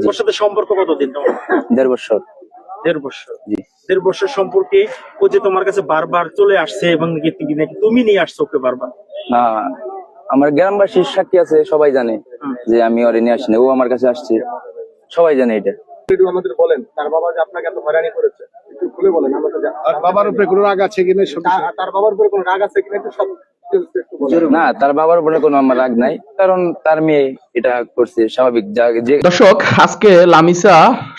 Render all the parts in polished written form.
ওর সাথে সম্পর্ক কতদিন তোমার? 1.5 বছর। 1.5 বছর। জি। 1.5 বছর সম্পর্কে ও যে তোমার কাছে বারবার চলে আসছে এবং তুমি নিয়ে আসছো ওকে বারবার? না, আমার গ্রামবাসীর সাক্ষী আছে, সবাই জানে যে আমি ওরে নিয়ে আসিনি, ও আমার কাছে আসছে, সবাই জানে এটা। আমাদের বলেন তার বাবা যে আপনাকে এত হয়রানি করেছে, একটু খুলে বলেন আমাদের। আর বাবার উপরে কোনো রাগ আছে কিনা, তার বাবার উপরে কোনো রাগ আছে কিনা একটু সব না, তার বাবার উপরে কোনো আমার রাগ নাই, কারণ তার মেয়ে এটা করছে, স্বাভাবিক। দর্শক, আজকে লামিসা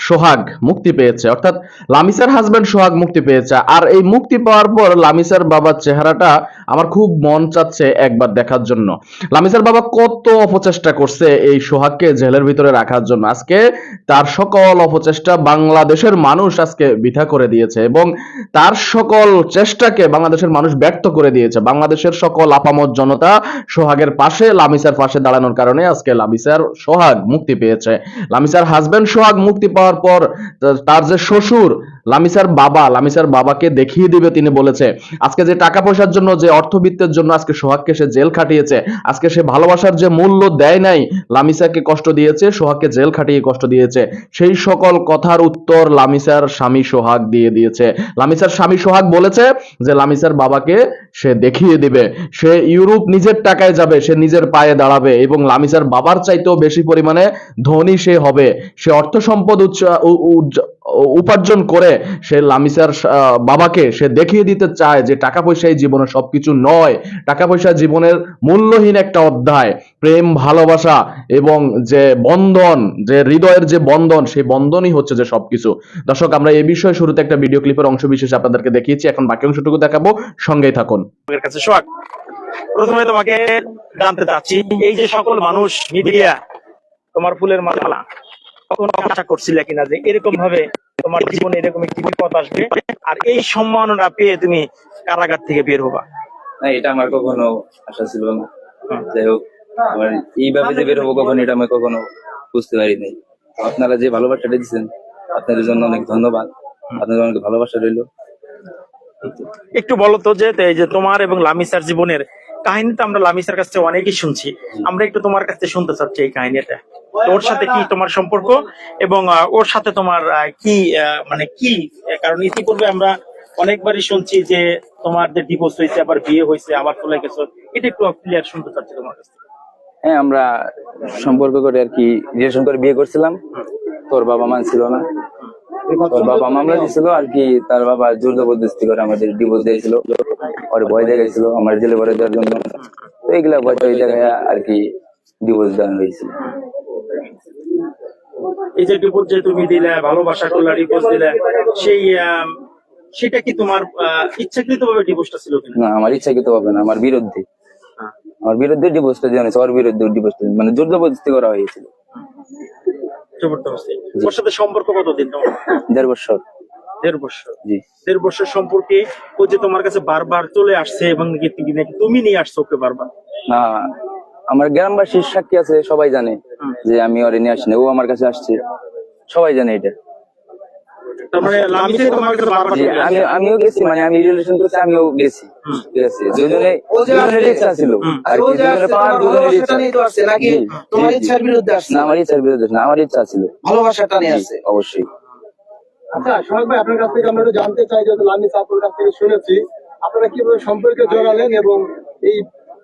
সোহাগ মুক্তি পেয়েছে, অর্থাৎ লামিসার হাজবেন্ড সোহাগ মুক্তি পেয়েছে। আর এই মুক্তি পাওয়ার পর লামিসার বাবার চেহারাটা আমার খুব মন চাচ্ছে একবার দেখার জন্য। লামিসার বাবা কত অপচেষ্টা করছে এই সোহাগকে জেলের ভিতরে রাখার জন্য। আজকে তার সকল অপচেষ্টা বাংলাদেশের মানুষ আজকে বৃথা করে দিয়েছে এবং তার সকল চেষ্টাকে বাংলাদেশের মানুষ ব্যর্থ করে দিয়েছে। বাংলাদেশের সকল আপামর জনতা সোহাগের পাশে, লামিসার পাশে দাঁড়ানোর কারণে আজকে লামিসার সোহাগ মুক্তি পেয়েছে। লামিসার হাজবেন্ড সোহাগ মুক্তি পাওয়ার পর তার যে শ্বশুর লামিসার বাবাকে দেখিয়ে দিবে, তিনি বলেছে আজকে যে টাকা পয়সার জন্য, যে অর্থবিত্তের জন্য আজকে সোহাগকে সে জেল খাটিয়েছে, আজকে সে ভালোবাসার যে মূল্য দেয় নাই, লামিসাকে কষ্ট দিয়েছে, সোহাগকে জেল খাটিয়ে কষ্ট দিয়েছে, সেই সকল কথার উত্তর লামিসার স্বামী সোহাগ দিয়ে দিয়েছে। লামিসার স্বামী সোহাগ বলেছে যে লামিসার বাবাকে সে দেখিয়ে দিবে, সে ইউরোপ নিজের টাকায় যাবে, সে নিজের পায়ে দাঁড়াবে এবং লামিসার বাবার চাইতেও বেশি পরিমাণে ধনী সে হবে। সে অর্থ সম্পদ উপার্জন করে সে লামিসার বাবাকে সে দেখিয়ে দিতে চায় যে টাকা পয়সাই জীবনে সবকিছু নয়, টাকা পয়সা জীবনের মূল্যহীন একটা অধ্যায়। প্রেম, ভালোবাসা এবং যে বন্ধন, যে হৃদয়ের যে বন্ধন, সেই বন্ধনই হচ্ছে যে সবকিছু। দর্শক, আমরা এই বিষয়ে শুরুতে একটা ভিডিও ক্লিপের অংশ বিশেষ আপনাদেরকে দেখিয়েছি, এখন বাকি অংশটুকু দেখাবো, সঙ্গেই থাকুন। কাছে সোহাগ, প্রথমে তোমাকে জানতে চাচ্ছি, এই যে সকল মানুষ মিডিয়া তোমার ফুলের মালা, কখনো আশা করছিলে কিনা যে এরকম ভাবে তোমার জীবনে এরকম একটি বিপদ আসবে আর এই সম্মাননা পেয়ে তুমি কারাগার থেকে বের হবা? না, এটা আমার কখনো আশা ছিল না। যাই হোক, আমার এইভাবে যে বের হবো কখনো, এটা আমি কখনো বুঝতে পারি নাই। আপনারা যে ভালোবাসাটা দিচ্ছেন, আপনাদের জন্য অনেক ধন্যবাদ। আপনাদের অনেক ভালোবাসা রইল। একটু বলো তো যে এই যে তোমার এবং লামিসার জীবনের কাহিনী তো আমরা লামিসার কাছ থেকে অনেকই শুনছি, আমরা একটু তোমার কাছ থেকে শুনতে চাচ্ছি এই কাহিনীটা। ওর সাথে কি তোমার সম্পর্ক এবং ওর সাথে তোমার কি মানে কি, কারণ ইতিপূর্বে আমরা অনেকবারই শুনছি যে তোমার যে ডিভোর্স হয়েছে, আবার বিয়ে হয়েছে, আবার চলে গেছো, এটা একটু ক্লিয়ার শুনতে চাচ্ছি তোমার কাছে। হ্যাঁ, আমরা সম্পর্ক করে আর কি রিলেশন করে বিয়ে করছিলাম। তোর বাবা মানছিল না, তোর বাবা মামলা দিয়েছিল আর কি, তার বাবা জোর জবরদস্তি করে আমাদের ডিভোর্স দিয়েছিল, ওর ভয় দেখাইছিল আমার জেলে ভরে দেওয়ার জন্য। তো এইগুলা ভয় দেখায় আর কি ডিভোর্স দেওয়া হয়েছিল। এই যে ডিভোর্স যে তুমি দিলে, ভালোবাসা করলে ডিভোর্স দিলে, সেটা কি তোমার ইচ্ছাকৃত ভাবে ডিভোর্সটা ছিল কিনা? না, আমার ইচ্ছাকৃত হবে না, আমার বিরুদ্ধে, আমার বিরুদ্ধে ডিভোর্সটা দেওয়া হয়েছে, ওর বিরুদ্ধে ডিভোর্সটা মানে জোর জবরদস্তি করা হয়েছিল। জবরদস্তি। ওর সাথে সম্পর্ক কতদিন তোমার? 1.5 বছর। 1.5 বছর। জি। 1.5 বছর সম্পর্কে ও যে তোমার কাছে বারবার চলে আসছে এবং তুমি নিয়ে আসছো ওকে বারবার? না, আমার গ্রামবাসীর সাক্ষী আছে, সবাই জানে যে আমি ওরে নিয়ে আসিনি, ও আমার কাছে আসছে, সবাই জানে এটা। আমিও গেছি, মানে আমি রিলেশন করছি, আমিও গেছি, ঠিক আছে। দুজনের ইচ্ছা ছিল আর কি, দুজনের ইচ্ছা। তোমার ইচ্ছার বিরুদ্ধে আসছে? না, আমার ইচ্ছার বিরুদ্ধে না, আমার ইচ্ছা ছিল, ভালোবাসাটা নিয়ে আসছে অবশ্যই। আচ্ছা সোহাগ ভাই, আপনার কাছ থেকে আমরা একটু জানতে চাই, যে লামিসা আপুর কাছ থেকে শুনেছি আপনারা কিভাবে সম্পর্কে জড়ালেন এবং এই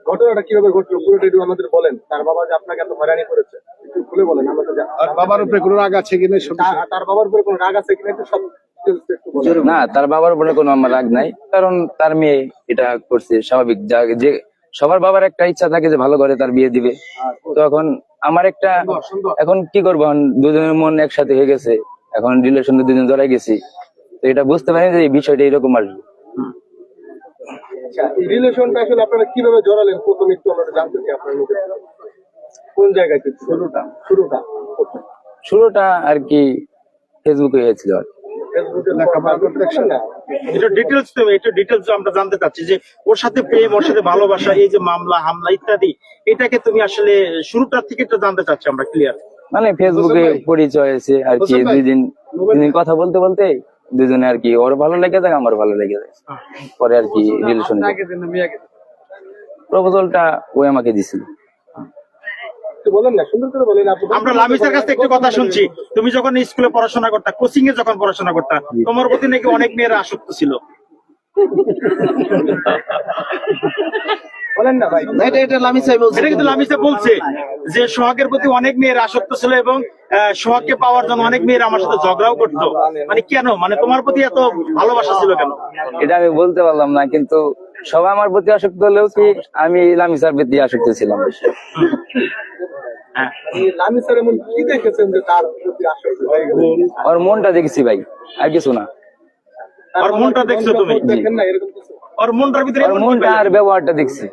ঘটনাটা কিভাবে ঘটলো, পুরোটা একটু আমাদের বলেন। তার বাবা যে আপনাকে এত হয়রানি করেছে, একটু খুলে বলেন আমাদের। আর বাবার উপরে কোনো রাগ আছে কিনা, তার বাবার উপরে কোনো রাগ আছে কিনা একটু সব। না, তার বাবার উপরে কোনো আমার রাগ নাই, কারণ তার মেয়ে এটা করছে, স্বাভাবিক। যে সবার বাবার একটা ইচ্ছা থাকে যে ভালো করে তার বিয়ে দিবে, তো এখন আমার একটা, এখন কি করবো, দুজনের মন একসাথে হয়ে গেছে, এখন রিলেশনে দুজন জড়াই গেছি, তো এটা বুঝতে পারি যে এই বিষয়টা এরকম আসবে। রিলেশনটা আসলে আপনারা কিভাবে জড়ালেন, প্রথমে একটু আমরা জানতে চাই আপনার মুখে। কোন জায়গায় শুরুটা আর কি ফেসবুকে হয়েছিল। ডিটেলস আমরা জানতে চাচ্ছি যে ওর সাথে প্রেম, ওর সাথে ভালোবাসা, এই যে মামলা হামলা ইত্যাদি, এটাকে তুমি আসলে শুরুটার থেকে একটু জানতে চাচ্ছি আমরা ক্লিয়ার। মানে ফেসবুকে পরিচয় হয়েছে আর কি, দুদিন কথা বলতে বলতে দুজনে আর কি, ওর ভালো লেগে যায়, আমার ভালো লেগে যায়, পরে আর কি রিলেশন। প্রপোজালটা ওই আমাকে দিছিল। একটু বলেন না, সুন্দর করে বলেন আপু। আমরা লামিসার কাছ থেকে একটু কথা শুনছি, তুমি যখন স্কুলে পড়াশোনা করতা, কোচিং এ যখন পড়াশোনা করতা, তোমার প্রতি নাকি অনেক মেয়েরা আসক্ত ছিল। বলেন না ভাই। এটা লামিসাই বলছে। এটা কিন্তু লামিসা বলছে যে সোহাগের প্রতি অনেক মেয়েরা আসক্ত ছিল এবং সোহাগকে পাওয়ার জন্য অনেক মেয়েরা আমার সাথে ঝগড়াও করতো। মানে কেন, মানে তোমার প্রতি এত ভালোবাসা ছিল কেন? এটা আমি বলতে পারলাম না, কিন্তু সবাই আমার প্রতি আসক্ত হলেও কি আমি লামিসার প্রতি আসক্ত ছিলাম। হ্যাঁ, এই লামিসার এমন কি দেখেছেন যে তার প্রতি আসক্ত হয়ে গেলেন? ওর মনটা দেখেছি ভাই, আর কিছু না। ওর মনটা দেখছো তুমি? দেখেন না এরকম কিছু? ওর মনটার ভিতরে ওর মনটা আর ব্যবহারটা দেখছি।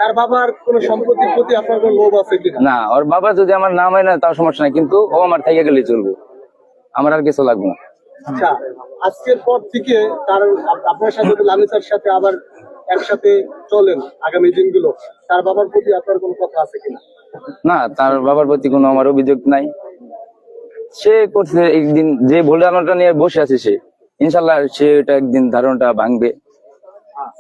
তার বাবার কোন সম্পত্তির প্রতি আপনার কোন লোভ আছে কিনা? না, ওর বাবা যদি আমার নাম হয় না তাও সমস্যা নাই, কিন্তু ও আমার থেকে গেলে চলবে, আমার আর কিছু লাগবে না। আচ্ছা, আজকের পর থেকে তার আপনার সাথে যদি লামিসার সাথে আবার একসাথে চলেন আগামী দিনগুলো, তার বাবার প্রতি আপনার কোনো কথা আছে কিনা? না, তার বাবার প্রতি কোনো আমার অভিযোগ নাই। সে করছে একদিন যে ভুল ধারণাটা নিয়ে বসে আছে, সে ইনশাল্লাহ সে এটা একদিন ধারণাটা ভাঙবে।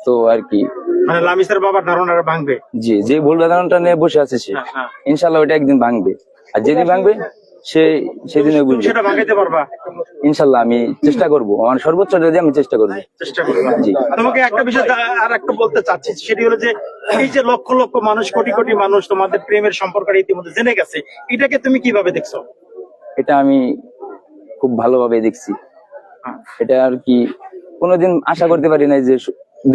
তো আর কি, মানে লামিসার বাবার ধারণাটা ভাঙবে। জি, যে ভুল ধারণাটা নিয়ে বসে আছে সে হ্যাঁ। ইনশাল্লাহ ওটা একদিন ভাঙবে, আর যেদিন ভাঙবে সে সেদিনে তুমি বুঝবে। সেটা ভাঙাইতে পারবা? ইনশাল্লাহ আমি চেষ্টা করবো, আমার সর্বোচ্চটা দিয়ে আমি চেষ্টা করবো। চেষ্টা করবা। জি। তোমাকে একটা বিষয় আর একটা বলতে চাচ্ছি, সেটি হলো যে এই যে লক্ষ লক্ষ মানুষ, কোটি কোটি মানুষ তোমাদের প্রেমের সম্পর্কটা ইতিমধ্যে জেনে গেছে, এটাকে তুমি কিভাবে দেখছো? এটা আমি খুব ভালোভাবে দেখছি। এটা আর কি কোনোদিন আশা করতে পারি নাই যে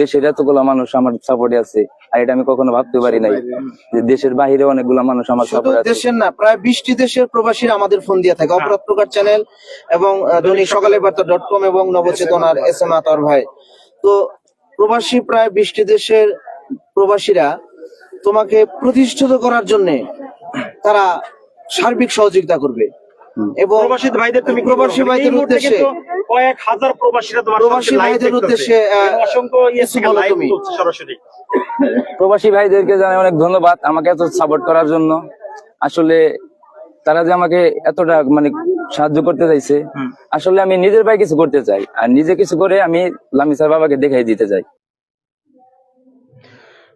দেশের এতগুলো মানুষ আমার সাপোর্টে আছে, আর এটা আমি কখনো ভাবতে পারি নাই যে দেশের বাইরে অনেকগুলো মানুষ আমার শুধু সাপোর্টে আছে। দেশের না, প্রায় 20টি দেশের প্রবাসীরা আমাদের ফোন দিয়ে থাকে। অপরাধ প্রকার চ্যানেল এবং দৈনিক সকালের বার্তা.com এবং নবচেতনার SM আতর ভাই। তো প্রবাসী প্রায় 20টি দেশের প্রবাসীরা তোমাকে প্রতিষ্ঠিত করার জন্য তারা সার্বিক সহযোগিতা করবে। এবং প্রবাসী ভাইদের তুমি কি প্রবাসী বলবে? ভাইদের এই মুহূর্তে উদ্দেশ্যে কিন্তু কয়েক হাজার প্রবাসীরা তোমার প্রবাসী সাথে live ভাইদের দেখতেছে। উদ্দেশ্যে, অসংখ্য কিছু বলো লাইভ তুমি। চলছে সরাসরি। প্রবাসী ভাইদেরকে জানাই অনেক ধন্যবাদ আমাকে এত সাপোর্ট করার জন্য। আসলে তারা যে আমাকে এতটা মানে সাহায্য করতে চাইছে, আসলে আমি নিজের ভাই কিছু করতে চাই, আর নিজে কিছু করে আমি লামিসার বাবাকে দেখাই দিতে চাই।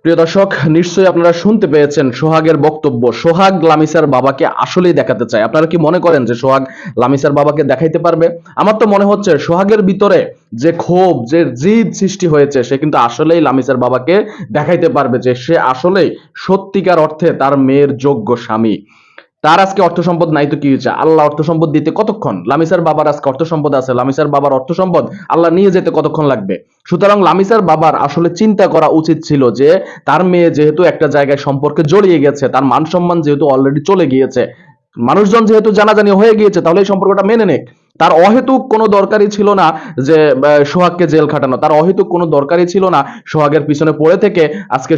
প্রিয় দর্শক, নিশ্চয়ই আপনারা শুনতে পেয়েছেন সোহাগের বক্তব্য। সোহাগ লামিসার বাবাকে আসলেই দেখাতে চায়। আপনারা কি মনে করেন যে সোহাগ লামিসার বাবাকে দেখাইতে পারবে? আমার তো মনে হচ্ছে সোহাগের ভিতরে যে ক্ষোভ, যে জিদ সৃষ্টি হয়েছে, সে কিন্তু আসলেই লামিসার বাবাকে দেখাইতে পারবে যে সে আসলেই সত্যিকার অর্থে তার মেয়ের যোগ্য স্বামী। তার আজকে অর্থ সম্পদ নাই তো কি হয়েছে, আল্লাহ অর্থ সম্পদ দিতে কতক্ষণ? লামিসার বাবার আজকে অর্থ সম্পদ আছে, লামিসার বাবার অর্থ সম্পদ আল্লাহ নিয়ে যেতে কতক্ষণ লাগবে? সুতরাং লামিসার বাবার আসলে চিন্তা করা উচিত ছিল যে তার মেয়ে যেহেতু একটা জায়গায় সম্পর্কে জড়িয়ে গেছে, তার মান সম্মান যেহেতু অলরেডি চলে গিয়েছে, মানুষজন যেহেতু জানাজানি হয়ে গিয়েছে, তাহলে এই সম্পর্কটা মেনে নেক। তার অহেতুক কোনো দরকারই ছিল না যে সোহাগকে জেল খাটানো, তার অহেতুক কোনো দরকারই ছিল না সোহাগের পিছনে পড়ে থেকে আজকে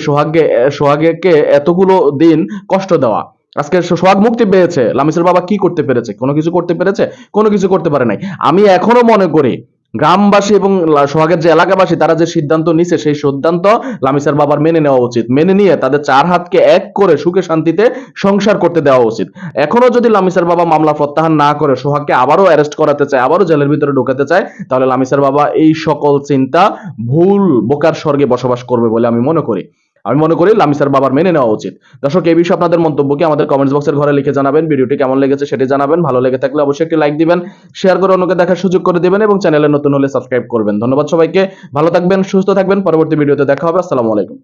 সোহাগকে এতগুলো দিন কষ্ট দেওয়া। আজকে সোহাগ মুক্তি পেয়েছে, লামিসার বাবা কি করতে পেরেছে? কোনো কিছু করতে পেরেছে? কোনো কিছু করতে পারে নাই। আমি এখনো মনে করি গ্রামবাসী এবং সোহাগের যে এলাকাবাসী, তারা যে সিদ্ধান্ত নিছে, সেই সিদ্ধান্ত লামিসার বাবার মেনে নেওয়া উচিত। মেনে নিয়ে তাদের চার হাতকে এক করে সুখে শান্তিতে সংসার করতে দেওয়া উচিত। এখনো যদি লামিসার বাবা মামলা প্রত্যাহার না করে সোহাগকে আবারও অ্যারেস্ট করাতে চায়, আবারও জেলের ভিতরে ঢোকাতে চায়, তাহলে লামিসার বাবা এই সকল চিন্তা ভুল বোকার স্বর্গে বসবাস করবে বলে আমি মনে করি। লামিসার বাবার মেনে নেওয়া উচিত। দর্শক, এই বিষয়ে আপনাদের মন্তব্য কি আমাদের কমেন্টস বক্সের ঘরে লিখে জানাবেন। ভিডিওটি কেমন লেগেছে সেটি জানাবেন। ভালো লেগে থাকলে অবশ্যই একটি লাইক দিবেন, শেয়ার করে অন্যকে দেখার সুযোগ করে দিবেন এবং চ্যানেলে নতুন হলে সাবস্ক্রাইব করবেন। ধন্যবাদ সবাইকে, ভালো থাকবেন, সুস্থ থাকবেন। পরবর্তী ভিডিওতে দেখা হবে। আসসালামু আলাইকুম।